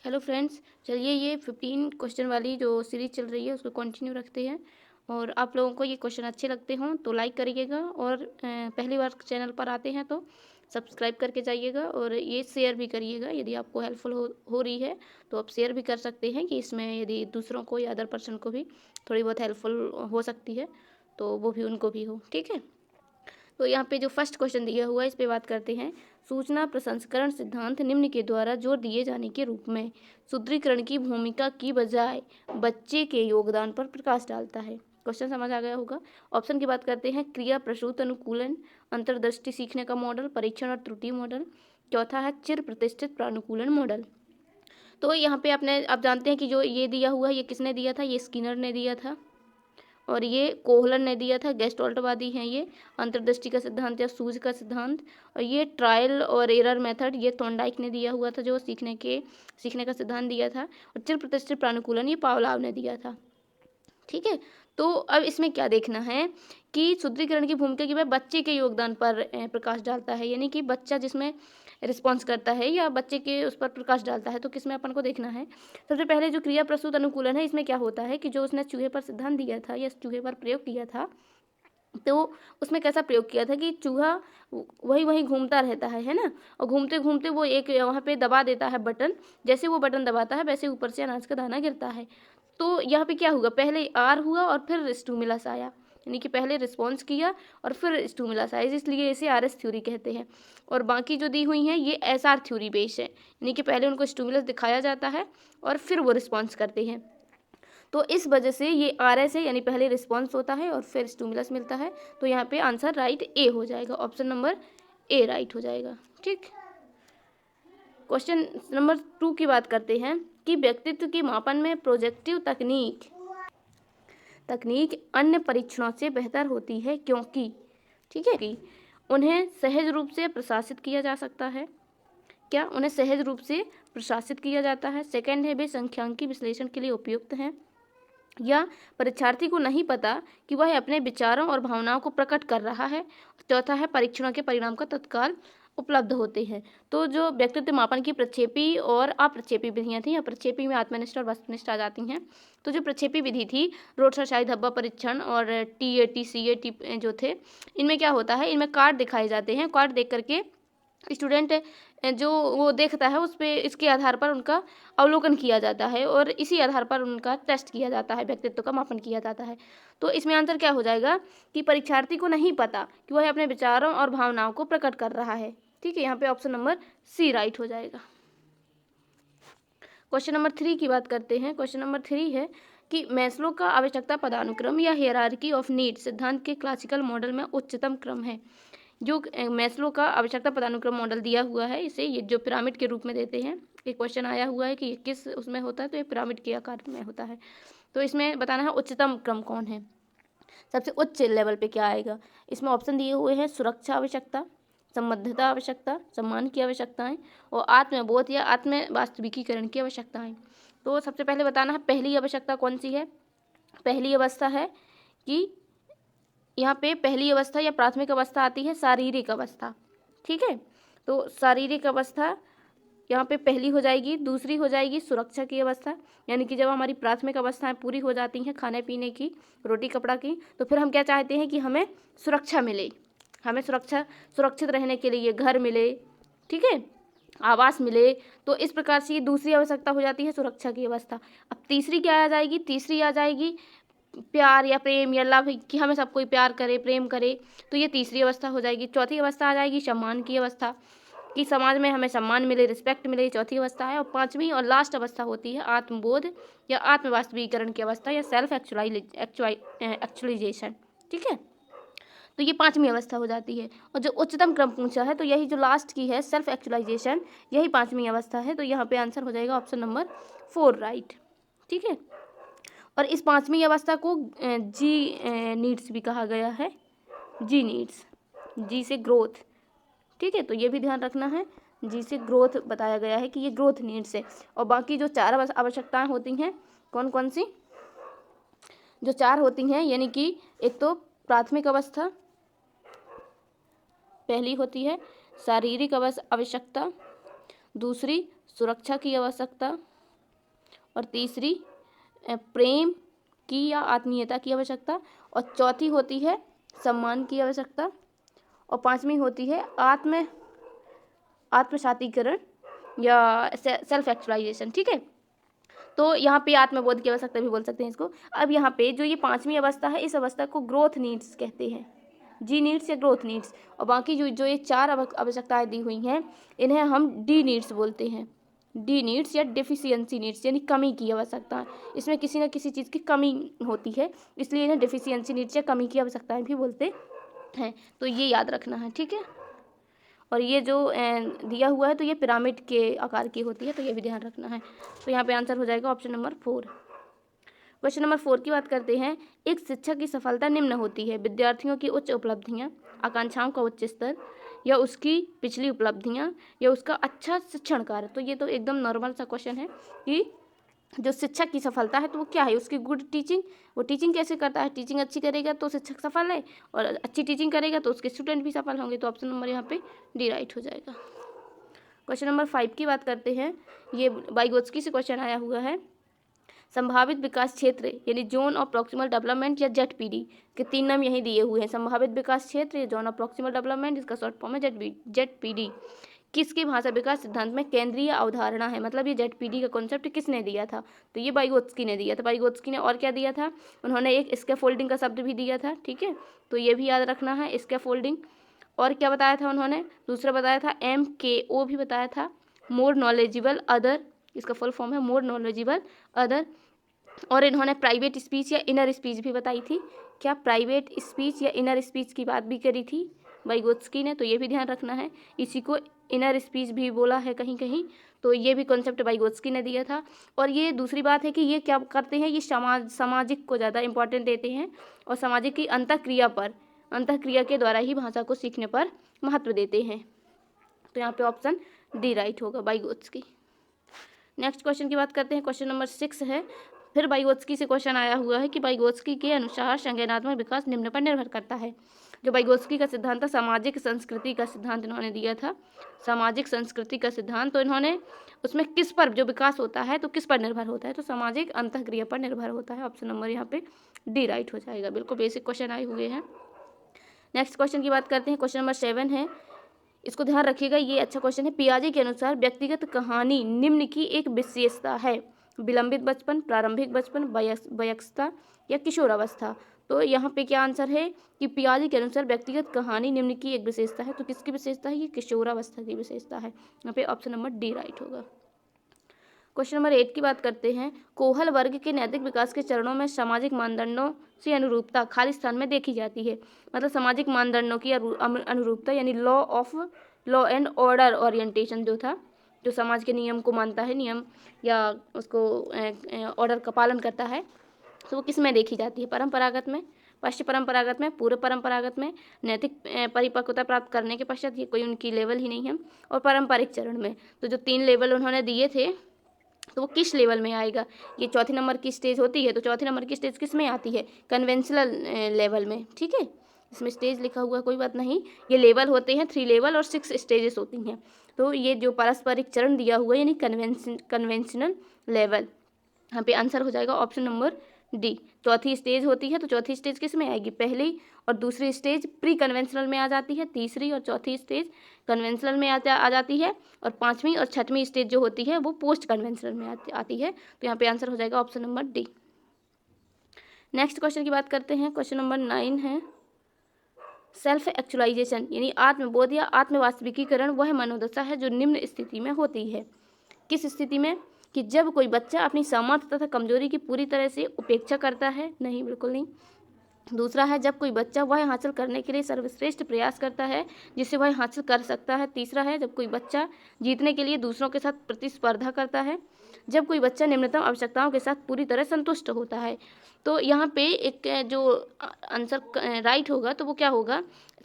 Hello friends, चलिए ये 15 question वाली जो सीरीज़ चल रही है उसको कंटिन्यू रखते हैं। और आप लोगों को ये क्वेश्चन अच्छे लगते हों तो लाइक करिएगा, और पहली बार चैनल पर आते हैं तो सब्सक्राइब करके जाइएगा, और ये शेयर भी करिएगा। यदि आपको हेल्पफुल हो रही है तो आप शेयर भी कर सकते हैं, कि इसमें यदि दूसरों को या अदर पर्सन को भी थोड़ी बहुत हेल्पफुल हो सकती है तो वो भी उनको भी हो। ठीक है, तो यहाँ पे जो फर्स्ट क्वेश्चन दिया हुआ है इस पे बात करते हैं। सूचना प्रसंस्करण सिद्धांत निम्न के द्वारा जोर दिए जाने के रूप में सुदृढ़ीकरण की भूमिका की बजाय बच्चे के योगदान पर प्रकाश डालता है। क्वेश्चन समझ आ गया होगा। ऑप्शन की बात करते हैं। क्रिया प्रसूत अनुकूलन, अंतर्दृष्टि सीखने का मॉडल, परीक्षण और त्रुटि मॉडल। चौथा है चिर प्रतिष्ठित प्रानुकूलन मॉडल। तो यहाँ पे आप जानते हैं कि जो ये दिया हुआ है ये किसने दिया था, ये स्किनर ने दिया था, और ये कोहलन ने दिया था। गेस्टोल्टवादी हैं ये। अंतर्दृष्टि का सिद्धांत या सूझ का सिद्धांत, और ये ट्रायल और एरर मेथड ये थॉर्नडाइक ने दिया हुआ था, जो सीखने का सिद्धांत दिया था। और चिर प्रतिष्ठित प्रानुकूलन ये पावलाव ने दिया था। ठीक है, तो अब इसमें क्या देखना है कि सुदृढ़ीकरण की भूमिका की वह बच्चे के योगदान पर प्रकाश डालता है, यानी कि बच्चा जिसमें रिस्पॉन्स करता है या बच्चे के उस पर प्रकाश डालता है। तो किसमें अपन को देखना है, सबसे पहले जो क्रिया प्रसूत अनुकूलन है इसमें क्या होता है कि जो उसने चूहे पर सिद्धांत दिया था या चूहे पर प्रयोग किया था, तो उसमें कैसा प्रयोग किया था कि चूहा वही वही घूमता रहता है ना, और घूमते घूमते वो एक वहाँ पे दबा देता है बटन। जैसे वो बटन दबाता है वैसे ऊपर से अनाज का दाना गिरता है। तो यहाँ पे क्या हुआ, पहले आर हुआ और फिर स्टूमुलस आया, यानी कि पहले रिस्पॉन्स किया और फिर स्टूमुलस आया, इसलिए इसे आर एस थ्योरी कहते हैं। और बाकी जो दी हुई हैं ये एस आर थ्योरी बेस है, यानी कि पहले उनको स्टूमुलस दिखाया जाता है और फिर वो रिस्पॉन्स करते हैं। तो इस वजह से ये आर एस है, यानी पहले रिस्पॉन्स होता है और फिर स्टूमुलस मिलता है। तो यहाँ पे आंसर राइट ए हो जाएगा, ऑप्शन नंबर ए राइट हो जाएगा। ठीक, क्वेश्चन नंबर 2 की बात करते हैं कि व्यक्तित्व के मापन में प्रोजेक्टिव तकनीक अन्य परीक्षणों से बेहतर होती है, क्योंकि ठीक है कि उन्हें सहज रूप से प्रशासित किया जा सकता है। क्या उन्हें सहज रूप से प्रशासित किया जाता है। सेकंड है, वे सांख्यिकीय विश्लेषण के लिए उपयुक्त हैं, या परीक्षार्थी को नहीं पता कि वह अपने विचारों और भावनाओं को प्रकट कर रहा है। चौथा है, परीक्षणों के परिणाम का तत्काल उपलब्ध होते हैं। तो जो व्यक्तित्व मापन की प्रक्षेपी और अप्रक्षेपी विधियां थी, या प्रक्षेपी में आत्मनिष्ठ और वस्तुनिष्ठ आ जाती हैं। तो जो प्रक्षेपी विधि थी, रोटशा शाही धब्बा परीक्षण और TAT CAT जो थे, इनमें क्या होता है, इनमें कार्ड दिखाए जाते हैं। कार्ड देख करके स्टूडेंट जो वो देखता है उस पे इसके आधार पर उनका अवलोकन किया जाता है, और इसी आधार पर उनका टेस्ट किया जाता है, व्यक्तित्व का मापन किया जाता है। तो इसमें आंसर क्या हो जाएगा कि परीक्षार्थी को नहीं पता कि वह अपने विचारों और भावनाओं को प्रकट कर रहा है। ठीक है, यहाँ पे ऑप्शन नंबर सी राइट हो जाएगा। क्वेश्चन नंबर 3 की बात करते हैं। क्वेश्चन नंबर 3 है कि मैस्लो का आवश्यकता पदानुक्रम या हियरार्की ऑफ नीड्स सिद्धांत के क्लासिकल मॉडल में उच्चतम क्रम है। जो मैस्लो का आवश्यकता पदानुक्रम मॉडल दिया हुआ है, इसे ये जो पिरामिड के रूप में देते हैं। एक क्वेश्चन आया हुआ है कि ये किस उसमें होता है, तो ये पिरामिड के आकार में होता है। तो इसमें बताना है उच्चतम क्रम कौन है, सबसे उच्च लेवल पे क्या आएगा। इसमें ऑप्शन दिए हुए हैं, सुरक्षा आवश्यकता, संबद्धता आवश्यकता, सम्मान की आवश्यकताएं, और आत्मबोध या आत्म वास्तविकीकरण की आवश्यकताएं। तो सबसे पहले बताना है पहली आवश्यकता कौन सी है। पहली अवस्था है कि यहाँ पे पहली अवस्था या प्राथमिक अवस्था आती है शारीरिक अवस्था। ठीक है, तो शारीरिक अवस्था यहाँ पे पहली हो जाएगी। दूसरी हो जाएगी सुरक्षा की अवस्था, यानी कि जब हमारी प्राथमिक अवस्थाएं पूरी हो जाती हैं, खाने पीने की, रोटी कपड़ा की, तो फिर हम क्या चाहते हैं कि हमें सुरक्षा मिले, हमें सुरक्षित रहने के लिए घर मिले, ठीक है, आवास मिले। तो इस प्रकार से ये दूसरी आवश्यकता हो जाती है सुरक्षा की अवस्था। अब तीसरी क्या आ जाएगी, तीसरी आ जाएगी प्यार या प्रेम या लव, कि हमें सब कोई प्यार करे प्रेम करे, तो ये तीसरी अवस्था हो जाएगी। चौथी अवस्था आ जाएगी सम्मान की अवस्था, कि समाज में हमें सम्मान मिले, रिस्पेक्ट मिले, चौथी अवस्था है। और पांचवी और लास्ट अवस्था होती है आत्मबोध या आत्म वास्तविकरण की अवस्था, या सेल्फ एक्चुअलाइजेशन। ठीक है, तो ये पांचवी अवस्था हो जाती है। और जो उच्चतम क्रम पूछा है, तो यही जो लास्ट की है सेल्फ एक्चुअलाइजेशन, यही पांचवी अवस्था है। तो यहाँ पे आंसर हो जाएगा ऑप्शन नंबर 4 राइट। ठीक है, और इस पांचवी अवस्था को जी नीड्स भी कहा गया है। जी नीड्स, जी से ग्रोथ। ठीक है, तो ये भी ध्यान रखना है, जी से ग्रोथ बताया गया है कि ये ग्रोथ नीड्स है। और बाकी जो 4 आवश्यकताएं होती हैं, कौन कौन सी, जो 4 होती हैं, यानी कि एक तो प्राथमिक अवस्था पहली होती है, शारीरिक आवश्यकता, दूसरी सुरक्षा की आवश्यकता, और तीसरी प्रेम की या आत्मीयता की आवश्यकता, और चौथी होती है सम्मान की आवश्यकता, और पांचवी होती है आत्मसातीकरण या सेल्फ एक्चुअलाइजेशन। ठीक है, तो यहाँ पे आत्मबोध की आवश्यकता भी बोल सकते हैं इसको। अब यहाँ पे जो ये पांचवी अवस्था है, इस अवस्था को ग्रोथ नीड्स कहते हैं, जी नीड्स या ग्रोथ नीड्स। और बाकी जो ये चार आवश्यकताएं दी हुई हैं, इन्हें हम डी नीड्स बोलते हैं, डी नीड्स या डेफिशिएंसी नीड्स, यानी कमी की आवश्यकता। इसमें किसी न किसी चीज़ की कमी होती है, इसलिए इन्हें डेफिशिएंसी नीड्स या कमी की आवश्यकताएं भी बोलते हैं। तो ये याद रखना है, ठीक है। और ये जो दिया हुआ है तो ये पिरामिड के आकार की होती है, तो ये भी ध्यान रखना है। तो यहाँ पे आंसर हो जाएगा ऑप्शन नंबर 4। क्वेश्चन नंबर 4 की बात करते हैं। एक शिक्षक की सफलता निम्न होती है: विद्यार्थियों की उच्च उपलब्धियाँ, आकांक्षाओं का उच्च स्तर, या उसकी पिछली उपलब्धियाँ, या उसका अच्छा शिक्षण कार्य। तो ये तो एकदम नॉर्मल सा क्वेश्चन है कि जो शिक्षक की सफलता है तो वो क्या है, उसकी गुड टीचिंग, वो टीचिंग कैसे करता है, टीचिंग अच्छी करेगा तो शिक्षक सफल है, और अच्छी टीचिंग करेगा तो उसके स्टूडेंट भी सफल होंगे। तो ऑप्शन नंबर यहाँ पे डी राइट हो जाएगा। क्वेश्चन नंबर 5 की बात करते हैं। ये वाइगोत्स्की से क्वेश्चन आया हुआ है। संभावित विकास क्षेत्र यानी जोन ऑफ प्रॉक्सिमल डेवलपमेंट या जेडपीडी के 3 नाम यही दिए हुए हैं। संभावित विकास क्षेत्र या जोन ऑफ प्रॉक्सिमल डेवलपमेंट, जिसका शॉर्ट फॉर्म है जेडपीडी, किसकी भाषा विकास सिद्धांत में केंद्रीय अवधारणा है। मतलब ये जेडपीडी का कॉन्सेप्ट किसने दिया था, तो ये वाइगोत्स्की ने दिया था। वाइगोत्स्की ने और क्या दिया था, उन्होंने एक स्कैफोल्डिंग का शब्द भी दिया था, ठीक है, तो ये भी याद रखना है, स्कैफोल्डिंग। और क्या बताया था उन्होंने, दूसरा बताया था MKO भी बताया था, मोर नॉलेजेबल अदर, इसका फुल फॉर्म है मोर नॉलेजेबल अदर। और इन्होंने प्राइवेट स्पीच या इनर स्पीच भी बताई थी। क्या प्राइवेट स्पीच या इनर स्पीच की बात भी करी थी वाइगोत्स्की ने, तो ये भी ध्यान रखना है। इसी को इनर स्पीच भी बोला है कहीं कहीं, तो ये भी कॉन्सेप्ट वाइगोत्स्की ने दिया था। और ये दूसरी बात है कि ये क्या करते हैं, ये सामाजिक को ज़्यादा इंपॉर्टेंट देते हैं, और सामाजिक की अंतःक्रिया के द्वारा ही भाषा को सीखने पर महत्व देते हैं। तो यहाँ पे ऑप्शन डी राइट होगा, वाइगोत्स्की। नेक्स्ट क्वेश्चन की बात करते हैं। क्वेश्चन नंबर 6 है। फिर वाइगोत्स्की से क्वेश्चन आया हुआ है कि वाइगोत्स्की के अनुसार संज्ञानात्मक विकास निम्न पर निर्भर करता है। जो वाइगोत्स्की का सिद्धांत था, सामाजिक संस्कृति का सिद्धांत इन्होंने दिया था, सामाजिक संस्कृति का सिद्धांत। तो इन्होंने उसमें किस पर जो विकास होता है तो किस पर निर्भर होता है, तो सामाजिक अंतःक्रिया पर निर्भर होता है। ऑप्शन नंबर यहाँ पे डी राइट हो जाएगा। बिल्कुल बेसिक क्वेश्चन आए हुए हैं। नेक्स्ट क्वेश्चन की बात करते हैं। क्वेश्चन नंबर 7 है, इसको ध्यान रखिएगा, ये अच्छा क्वेश्चन है। पियाजे के अनुसार व्यक्तिगत कहानी निम्न की एक विशेषता है: विलंबित बचपन, प्रारंभिक बचपन, वयस्कता या किशोरावस्था। तो यहाँ पे क्या आंसर है कि पियाजे के अनुसार व्यक्तिगत कहानी निम्न की एक विशेषता है। तो किसकी विशेषता है, ये किशोरावस्था की विशेषता है। यहाँ पे ऑप्शन नंबर डी राइट होगा। क्वेश्चन नंबर 8 की बात करते हैं। कोहल वर्ग के नैतिक विकास के चरणों में सामाजिक मानदंडों से अनुरूपता खाली स्थान में देखी जाती है। मतलब सामाजिक मानदंडों की अनुरूपता यानी लॉ एंड ऑर्डर ओरिएंटेशन जो था, जो समाज के नियम को मानता है, नियम या उसको ऑर्डर का पालन करता है, तो वो किस में देखी जाती है, परंपरागत में, पश्चिम परंपरागत में, पूर्व परंपरागत में, नैतिक परिपक्वता प्राप्त करने के पश्चात, ये कोई उनकी लेवल ही नहीं है, और पारंपरिक चरण में। तो जो 3 लेवल उन्होंने दिए थे तो वो किस लेवल में आएगा, ये चौथी नंबर की स्टेज होती है, तो चौथी नंबर की स्टेज किस में आती है, कन्वेंशनल लेवल में, ठीक है। इसमें स्टेज लिखा हुआ कोई बात नहीं, ये लेवल होते हैं 3 लेवल और 6 स्टेजेस होती हैं। तो ये जो पारस्परिक चरण दिया हुआ है यानी कन्वेंशनल लेवल, यहाँ पे आंसर हो जाएगा ऑप्शन नंबर डी। चौथी स्टेज होती है, तो चौथी स्टेज किस में आएगी, पहली और दूसरी स्टेज प्री कन्वेंशनल में आ जाती है, तीसरी और चौथी स्टेज कन्वेंशनल में आ जाती है, और 5वीं और 6वीं स्टेज जो होती है वो पोस्ट कन्वेंशनल में आती है। तो यहाँ पे आंसर हो जाएगा option number D. Next question की बात करते हैं। क्वेश्चन नंबर 9 है, सेल्फ एक्चुअलाइजेशन यानी आत्मबोध या आत्मवास्तविकीकरण वह मनोदशा है जो निम्न स्थिति में होती है। किस स्थिति में, कि जब कोई बच्चा अपनी सामर्थ्य तथा कमजोरी की पूरी तरह से उपेक्षा करता है, नहीं बिल्कुल नहीं। दूसरा है, जब कोई बच्चा वह हासिल करने के लिए सर्वश्रेष्ठ प्रयास करता है जिससे वह हासिल कर सकता है। तीसरा है, जब कोई बच्चा जीतने के लिए दूसरों के साथ प्रतिस्पर्धा करता है। जब कोई बच्चा निम्नतम आवश्यकताओं के साथ पूरी तरह संतुष्ट होता है। तो यहाँ पे एक जो आंसर राइट होगा तो वो क्या होगा,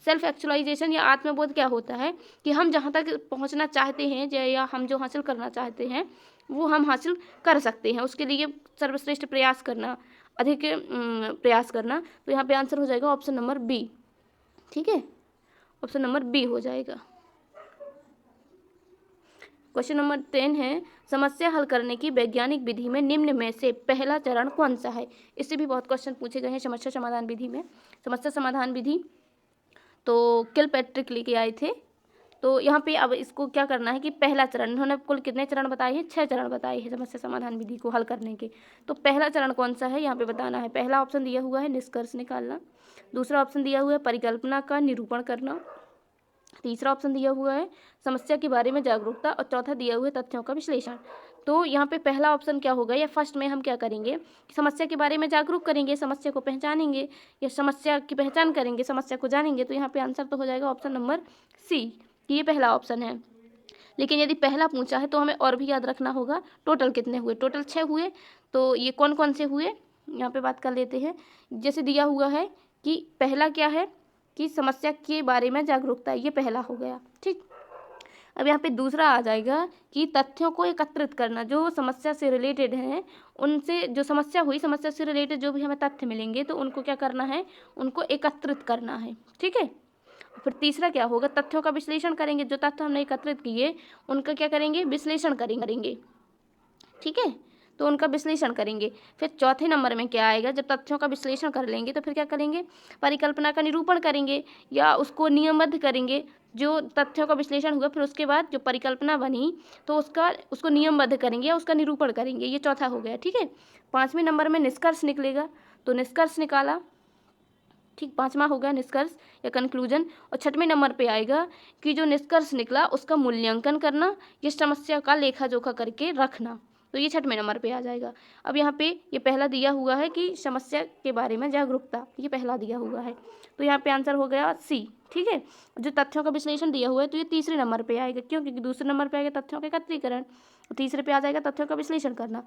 सेल्फ एक्चुअलाइजेशन या आत्मबोध क्या होता है कि हम जहाँ तक पहुँचना चाहते हैं या हम जो हासिल करना चाहते हैं वो हम हासिल कर सकते हैं, उसके लिए सर्वश्रेष्ठ प्रयास करना, अधिक प्रयास करना। तो यहाँ पे आंसर हो जाएगा ऑप्शन नंबर बी, ठीक है, ऑप्शन नंबर बी हो जाएगा। क्वेश्चन नंबर 10 है, समस्या हल करने की वैज्ञानिक विधि में निम्न में से पहला चरण कौन सा है। इससे भी बहुत क्वेश्चन पूछे गए हैं समस्या समाधान विधि में। समस्या समाधान विधि तो किलपैट्रिक लेके आए थे। तो यहाँ पे अब इसको क्या करना है कि पहला चरण, इन्होंने कुल कितने चरण बताए हैं, 6 चरण बताए हैं समस्या समाधान विधि को हल करने के। तो पहला चरण कौन सा है यहाँ पे बताना है। पहला ऑप्शन दिया हुआ है निष्कर्ष निकालना, दूसरा ऑप्शन दिया हुआ है परिकल्पना का निरूपण करना, तीसरा ऑप्शन दिया हुआ है समस्या के बारे में जागरूकता, और चौथा दिया हुआ है तथ्यों का विश्लेषण। तो यहाँ पे पहला ऑप्शन क्या होगा, या फर्स्ट में हम क्या करेंगे, समस्या के बारे में जागरूक करेंगे, समस्या को पहचानेंगे या समस्या की पहचान करेंगे, समस्या को जानेंगे। तो यहाँ पे आंसर तो हो जाएगा ऑप्शन नंबर सी, कि ये पहला ऑप्शन है। लेकिन यदि पहला पूछा है तो हमें और भी याद रखना होगा टोटल कितने हुए, टोटल 6 हुए। तो ये कौन कौन से हुए यहाँ पे बात कर लेते हैं। जैसे दिया हुआ है कि पहला क्या है कि समस्या के बारे में जागरूकता, ये पहला हो गया, ठीक। अब यहाँ पे दूसरा आ जाएगा कि तथ्यों को एकत्रित करना, जो समस्या से रिलेटेड हैं उनसे, जो समस्या हुई समस्या से रिलेटेड जो भी हमें तथ्य मिलेंगे तो उनको क्या करना है, उनको एकत्रित करना है, ठीक है। फिर तीसरा क्या होगा, तथ्यों का विश्लेषण करेंगे, जो तथ्य हमने एकत्रित किए उनका क्या करेंगे, विश्लेषण करेंगे, ठीक है। तो उनका विश्लेषण करेंगे। फिर चौथे नंबर में क्या आएगा, जब तथ्यों का विश्लेषण कर लेंगे तो फिर क्या करेंगे, परिकल्पना का निरूपण करेंगे या उसको नियमबद्ध करेंगे। जो तथ्यों का विश्लेषण हुआ फिर उसके बाद जो परिकल्पना बनी तो उसको नियमबद्ध करेंगे या उसका निरूपण करेंगे, ये चौथा हो गया, ठीक है। पाँचवें नंबर में निष्कर्ष निकलेगा, तो निष्कर्ष निकाला, ठीक, पाँचवा हो गया निष्कर्ष या कंक्लूजन। और छठवें नंबर पे आएगा कि जो निष्कर्ष निकला उसका मूल्यांकन करना, ये समस्या का लेखा जोखा करके रखना। तो ये छठवें नंबर पे आ जाएगा। अब यहाँ पे ये पहला दिया हुआ है कि समस्या के बारे में जागरूकता, ये पहला दिया हुआ है, तो यहाँ पे आंसर हो गया सी, ठीक है। जो तथ्यों का विश्लेषण दिया हुआ है तो ये तीसरे नंबर पे आएगा, क्यों, क्योंकि दूसरे नंबर पे आएगा तथ्यों का एकत्रीकरण, तीसरे पे आ जाएगा तथ्यों का विश्लेषण करना।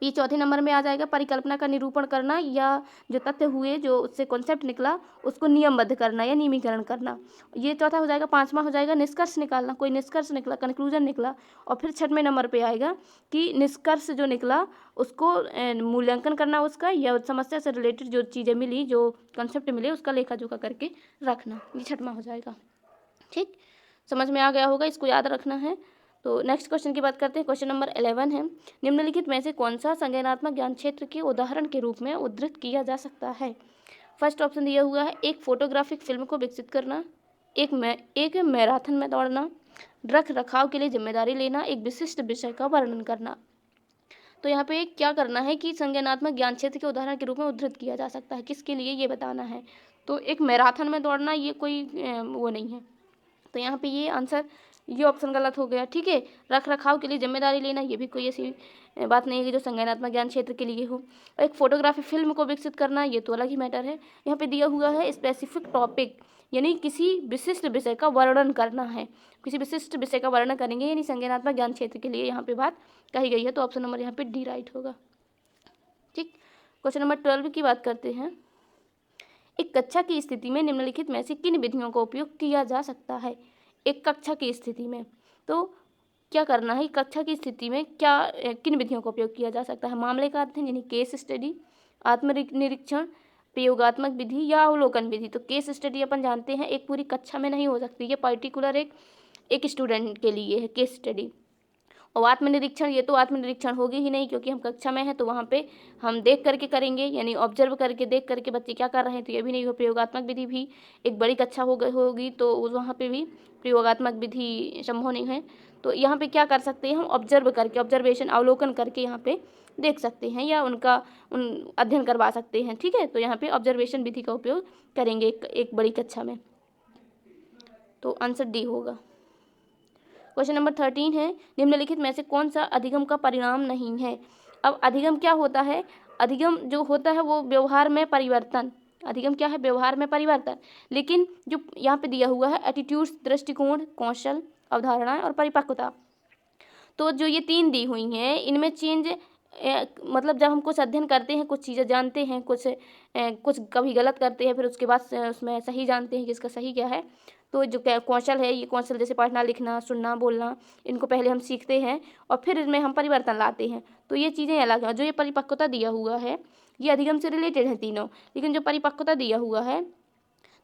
ये चौथे नंबर में आ जाएगा परिकल्पना का निरूपण करना, या जो तथ्य हुए जो उससे कॉन्सेप्ट निकला उसको नियमबद्ध करना या नियमीकरण करना, ये चौथा हो जाएगा। पांचवा हो जाएगा निष्कर्ष निकालना, कोई निष्कर्ष निकला, कंक्लूजन निकला। और फिर छठवें नंबर पे आएगा कि निष्कर्ष जो निकला उसको मूल्यांकन करना उसका, या समस्या से रिलेटेड जो चीज़ें मिली, जो कंसेप्ट मिले उसका लेखा जोखा करके रखना, ये छठवां हो जाएगा, ठीक। समझ में आ गया होगा, इसको याद रखना है। तो नेक्स्ट क्वेश्चन की बात करते हैं। क्वेश्चन नंबर 11 है, निम्नलिखित में से कौन सा संज्ञानात्मक ज्ञान क्षेत्र के उदाहरण के रूप में उद्धृत किया जा सकता है। फर्स्ट ऑप्शन दिया हुआ है एक फोटोग्राफिक फिल्म को विकसित करना, एक मैराथन में दौड़ना, रख रखाव के लिए जिम्मेदारी लेना, एक विशिष्ट विषय का वर्णन करना। तो यहाँ पे क्या करना है कि संज्ञानात्मक ज्ञान क्षेत्र के उदाहरण के रूप में उद्धृत किया जा सकता है, किसके लिए ये बताना है। तो एक मैराथन में दौड़ना ये कोई वो नहीं है, तो यहाँ पे ये आंसर, ये ऑप्शन गलत हो गया, ठीक है। रख रखाव के लिए जिम्मेदारी लेना, ये भी कोई ऐसी बात नहीं है कि जो संज्ञानात्मक ज्ञान क्षेत्र के लिए हो। और एक फोटोग्राफी फिल्म को विकसित करना, ये तो अलग ही मैटर है। यहाँ पे दिया हुआ है स्पेसिफिक टॉपिक, यानी किसी विशिष्ट विषय का वर्णन करना है, किसी विशिष्ट विषय का वर्णन करेंगे, यानी संज्ञानात्मक ज्ञान क्षेत्र के लिए यहाँ पे बात कही गई है। तो ऑप्शन नंबर यहाँ पे डी राइट होगा, ठीक। क्वेश्चन नंबर 12 की बात करते हैं। एक कक्षा की स्थिति में निम्नलिखित में से किन विधियों का उपयोग किया जा सकता है। एक कक्षा की स्थिति में तो क्या करना है, कक्षा की स्थिति में क्या किन विधियों का उपयोग किया जा सकता है। मामले का अध्ययन यानी केस स्टडी, आत्मनिरीक्षण, प्रयोगात्मक विधि या अवलोकन विधि। तो केस स्टडी अपन जानते हैं एक पूरी कक्षा में नहीं हो सकती, ये पर्टिकुलर एक स्टूडेंट के लिए है केस स्टडी। और आत्मनिरीक्षण, ये तो आत्मनिरीक्षण होगी ही नहीं, क्योंकि हम कक्षा में हैं तो वहाँ पे हम देख करके करेंगे, यानी ऑब्जर्व करके देख करके बच्चे क्या कर रहे हैं, तो ये भी नहीं हो। प्रयोगात्मक विधि भी एक बड़ी कक्षा होगी तो वहाँ पे भी प्रयोगात्मक विधि संभव नहीं है। तो यहाँ पे क्या कर सकते हैं हम, ऑब्जर्व करके, ऑब्जर्वेशन अवलोकन करके यहाँ पे देख सकते हैं या उनका अध्ययन करवा सकते हैं, ठीक है। तो यहाँ पे ऑब्जर्वेशन विधि का उपयोग करेंगे एक बड़ी कक्षा में, तो आंसर डी होगा। क्वेश्चन नंबर 13 है, निम्नलिखित में से कौन सा अधिगम का परिणाम नहीं है। अब अधिगम क्या होता है, अधिगम जो होता है वो व्यवहार में परिवर्तन, अधिगम क्या है, व्यवहार में परिवर्तन। लेकिन जो यहाँ पे दिया हुआ है एटीट्यूड्स, दृष्टिकोण, कौशल, अवधारणाएं और परिपक्वता, तो जो ये 3 दी हुई हैं इनमें चेंज मतलब जब हम कुछ अध्ययन करते हैं, कुछ चीज़ें जानते हैं, कुछ कभी गलत करते हैं, फिर उसके बाद उसमें सही जानते हैं कि इसका सही क्या है। तो जो कौशल है, ये कौशल जैसे पढ़ना, लिखना, सुनना, बोलना, इनको पहले हम सीखते हैं और फिर इसमें हम परिवर्तन लाते हैं, तो ये चीज़ें अलग हैं। जो ये परिपक्वता दिया हुआ है ये अधिगम से रिलेटेड है तीनों, लेकिन जो परिपक्वता दिया हुआ है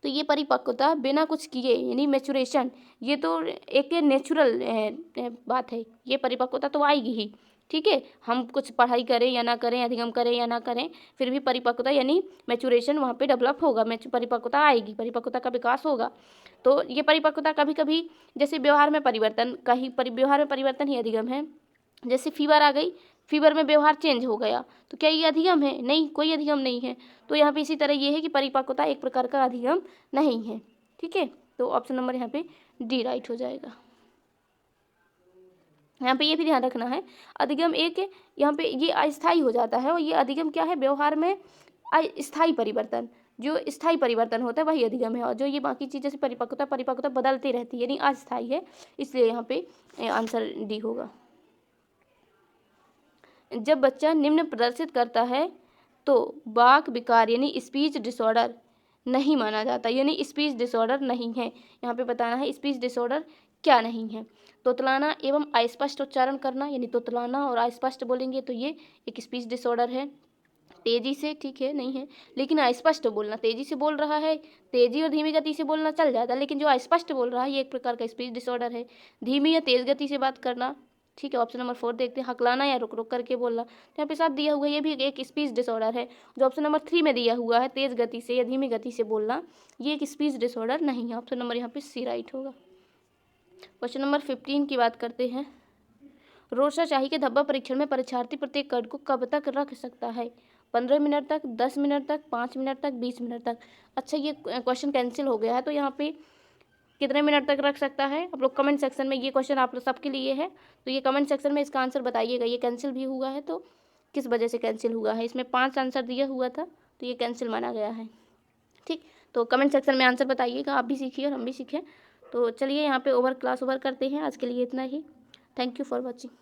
तो ये परिपक्वता बिना कुछ किए यानी मैचुरेशन, ये तो एक नेचुरल बात है, ये परिपक्वता तो आएगी ही। ठीक है, हम कुछ पढ़ाई करें या ना करें, अधिगम करें या ना करें, फिर भी परिपक्वता यानी मैचुरेशन वहाँ पे डेवलप होगा, परिपक्वता आएगी, परिपक्वता का विकास होगा। तो ये परिपक्वता कभी कभी जैसे व्यवहार में परिवर्तन, कहीं व्यवहार में परिवर्तन ही अधिगम है। जैसे फीवर आ गई, फीवर में व्यवहार चेंज हो गया, तो क्या ये अधिगम है? नहीं, कोई अधिगम नहीं है। तो यहाँ पे इसी तरह ये है कि परिपक्वता एक प्रकार का अधिगम नहीं है। ठीक है, तो ऑप्शन नंबर यहाँ पे डी राइट हो जाएगा। यहाँ पे ये भी ध्यान रखना है, अधिगम एक यहाँ पे ये अस्थायी हो जाता है, और ये अधिगम क्या है? व्यवहार में अस्थायी परिवर्तन, जो स्थायी परिवर्तन होता है वही अधिगम है, और जो ये बाकी चीज़ जैसे परिपक्वता बदलती रहती है यानी अस्थायी है, इसलिए यहाँ पे आंसर डी होगा। जब बच्चा निम्न प्रदर्शित करता है तो वाक विकार यानी स्पीच डिसऑर्डर नहीं माना जाता, यानी स्पीच डिसऑर्डर नहीं है। यहाँ पे बताना है स्पीच डिसऑर्डर क्या नहीं है। तोतलाना एवं अस्पष्ट उच्चारण करना, यानी तोतलाना और अस्पष्ट बोलेंगे तो ये एक स्पीच डिसऑर्डर है। तेजी से, ठीक है, नहीं है, लेकिन अस्पष्ट बोलना, तेजी से बोल रहा है, तेजी और धीमी गति से बोलना चल जाता है, लेकिन जो अस्पष्ट बोल रहा है ये एक प्रकार का स्पीच डिसऑर्डर है। धीमी या तेज गति से बात करना, ठीक है, ऑप्शन नंबर 4 देखते हैं। हकलाना या रुक रुक करके बोलना, तो यहाँ पे साफ दिया हुआ है ये भी एक स्पीच डिसऑर्डर है। जो ऑप्शन नंबर 3 में दिया हुआ है तेज गति से या धीमी गति से बोलना, ये एक स्पीच डिसऑर्डर नहीं है। ऑप्शन नंबर यहाँ पे सी राइट होगा। क्वेश्चन नंबर 15 की बात करते हैं। रोरशाही के धब्बा परीक्षण में परीक्षार्थी प्रत्येक कार्ड को कब तक रख सकता है? 15 मिनट तक, 10 मिनट तक, 5 मिनट तक, 20 मिनट तक। अच्छा, ये क्वेश्चन कैंसिल हो गया है, तो यहाँ पे कितने मिनट तक रख सकता है? आप लोग कमेंट सेक्शन में, ये क्वेश्चन आप लोग सबके लिए है, तो ये कमेंट सेक्शन में इसका आंसर बताइएगा। ये कैंसिल भी हुआ है तो किस वजह से कैंसिल हुआ है? इसमें 5 आंसर दिया हुआ था, तो ये कैंसिल माना गया है। ठीक, तो कमेंट सेक्शन में आंसर बताइएगा, आप भी सीखिए और हम भी सीखें। तो चलिए यहाँ पे क्लास ओवर करते हैं। आज के लिए इतना ही। Thank you for watching.